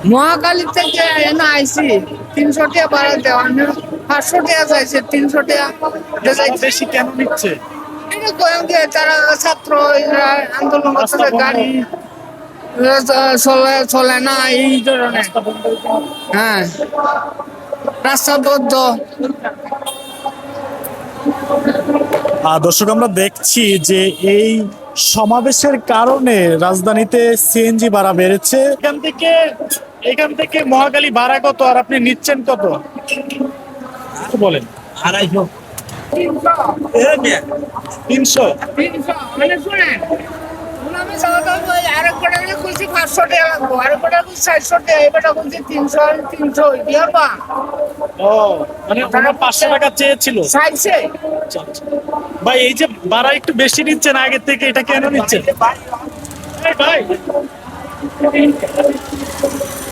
মহাকালী থেকে এনে আইসি 300 টাকা ভাড়া দেওয়া 500 টাকা চাইছে 300 টাকা বেশি কেন নিচ্ছে? এটা কয়েক দিয়ে তারা ছাত্র এরা আন্দোলন করতেছে গাড়ি চলে চলে না এই ধরনের। হ্যাঁ রাস্তা বদ্ধ। দর্শক আমরা দেখছি যে এই সমাবেশের কারণে রাজধানীতে সিএনজি ভাড়া বেড়েছে। এখান থেকে মহাখালী ভাড়া কত আর আপনি নিচ্ছেন কত একটু বলেন। 250। 300। মানে শুনেন আমি আরেক কটা খুঁজছি 500 টাকা লাগবো আরেক কটা খুঁজছি 400 টাকা এবারটা খুঁজছি 300 দিয়ে পা ও মানে ওনার 500 টাকা চেয়েছিল। চাইছে আচ্ছা, আচ্ছা। ভাই এই যে ভাড়া একটু বেশি নিচ্ছেন আগের থেকে, এটা কেন নিচ্ছেন? ভাই